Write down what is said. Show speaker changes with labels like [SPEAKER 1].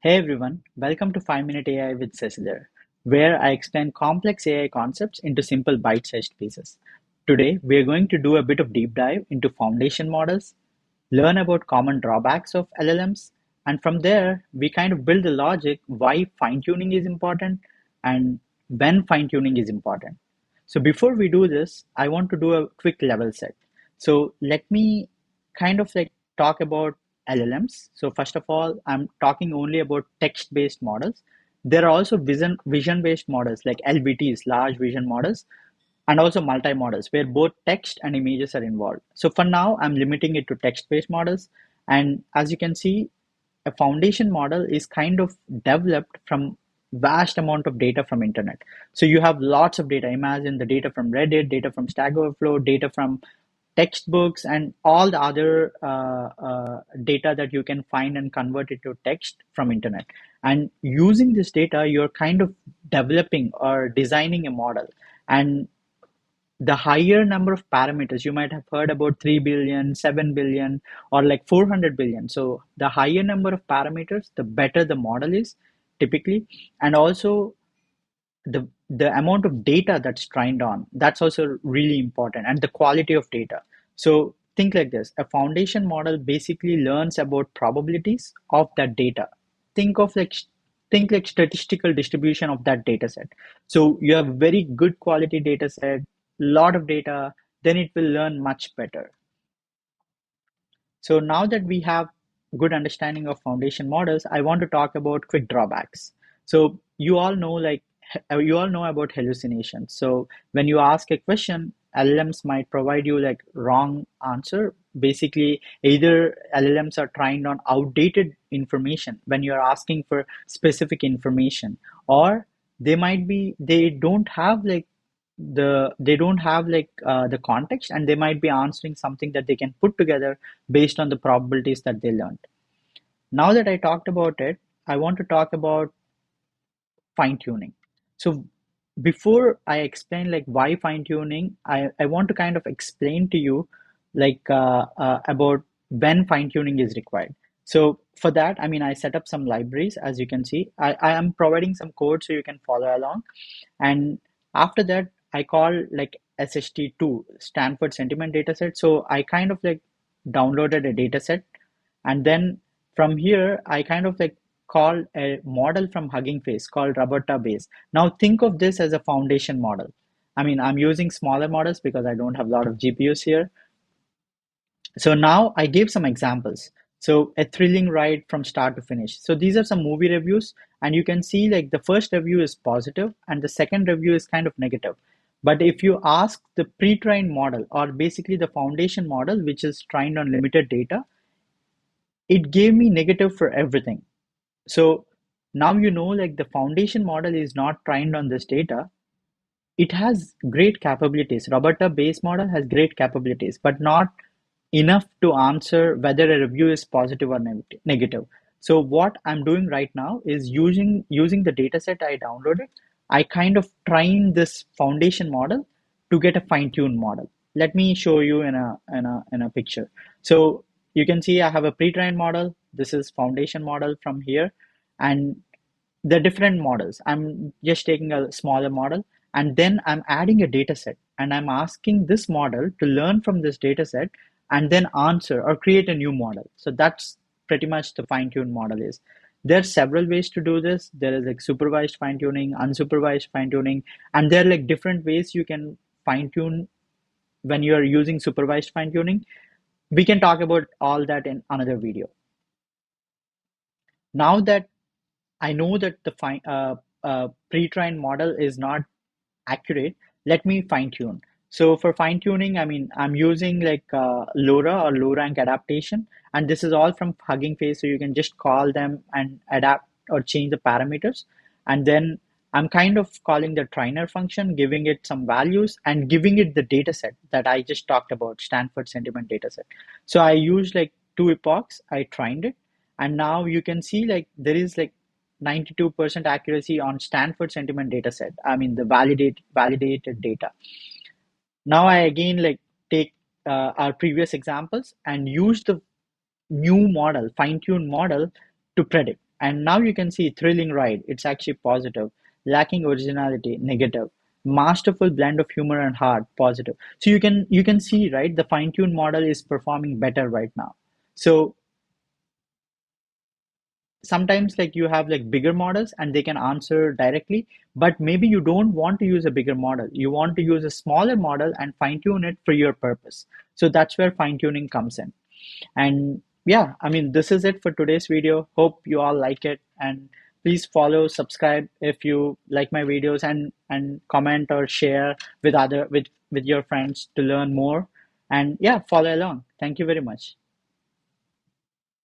[SPEAKER 1] Hey everyone, welcome to 5 Minute AI with Cecil, where I explain complex AI concepts into simple bite sized pieces. Today, we are going to do a bit of deep dive into foundation models, learn about common drawbacks of LLMs, and from there, we kind of build the logic why fine tuning is important and when fine tuning is important. So, before we do this, I want to do a quick level set. So, let me kind of like talk about LLMs. So first of all, I'm talking only about text-based models. There are also vision-based models like LVTs, large vision models, and also multi-models where both text and images are involved. So for now, I'm limiting it to text-based models. And as you can see, a foundation model is kind of developed from vast amount of data from internet. So you have lots of data. Imagine the data from Reddit, data from Stack Overflow, data from textbooks, and all the other data that you can find and convert it to text from internet. And using this data, you're kind of developing or designing a model. And the higher number of parameters, you might have heard about 3 billion, 7 billion, or like 400 billion. So the higher number of parameters, the better the model is typically. And also the amount of data that's trained on, that's also really important, and the quality of data. So think like this: a foundation model basically learns about probabilities of that data. Think like statistical distribution of that data set. So you have very good quality data set, lot of data, then it will learn much better. So now that we have good understanding of foundation models, I want to talk about quick drawbacks. So you all know about hallucinations. So when you ask a question, LLMs might provide you like wrong answer. Basically, either LLMs are trained on outdated information when you're asking for specific information, or they don't have the context, and they might be answering something that they can put together based on the probabilities that they learned. Now that I talked about it, I want to talk about fine tuning. So before I explain like why fine tuning, I want to kind of explain to you about when fine tuning is required. So for that, I mean, I set up some libraries. As you can see, I am providing some code so you can follow along. And after that, I call like SST2, Stanford Sentiment Dataset. So I kind of like downloaded a dataset, and then from here, I kind of like call a model from Hugging Face called Roberta Base. Now think of this as a foundation model. I mean, I'm using smaller models because I don't have a lot of GPUs here. So now I gave some examples. So a thrilling ride from start to finish. So these are some movie reviews, and you can see like the first review is positive and the second review is kind of negative. But if you ask the pre-trained model, or basically the foundation model, which is trained on limited data, it gave me negative for everything. So now you know like the foundation model is not trained on this data. It has great capabilities. Roberta base model has great capabilities, but not enough to answer whether a review is positive or negative. So what I'm doing right now is using the data set I downloaded, I kind of train this foundation model to get a fine-tuned model. Let me show you in a picture. So you can see I have a pre-trained model. This is foundation model from here, and the different models. I'm just taking a smaller model, and then I'm adding a data set, and I'm asking this model to learn from this data set and then answer or create a new model. So that's pretty much the fine-tuned model is. There are several ways to do this. There is like supervised fine-tuning, unsupervised fine-tuning, and there are like different ways you can fine-tune when you're using supervised fine-tuning. We can talk about all that in another video. Now that I know that the pre-trained model is not accurate, let me fine tune. So for fine tuning, I mean, I'm using like LoRa or low rank adaptation, and this is all from Hugging Face. So you can just call them and adapt or change the parameters. And then I'm kind of calling the trainer function, giving it some values and giving it the data set that I just talked about, Stanford Sentiment data set. So I used like 2 epochs, I trained it, and now you can see like there is like 92% accuracy on Stanford Sentiment dataset. I mean the validated data. Now I again like take our previous examples and use the new model, fine-tuned model to predict. And now you can see thrilling ride, it's actually positive, lacking originality, negative, masterful blend of humor and heart, positive. So you can see, right, the fine-tuned model is performing better right now. So sometimes like you have like bigger models and they can answer directly, but maybe you don't want to use a bigger model, you want to use a smaller model and fine tune it for your purpose. So that's where fine tuning comes in. And yeah, I mean, this is it for today's video. Hope you all like it, and please follow, subscribe if you like my videos, and comment or share with other with your friends to learn more. And yeah, follow along. Thank you very much.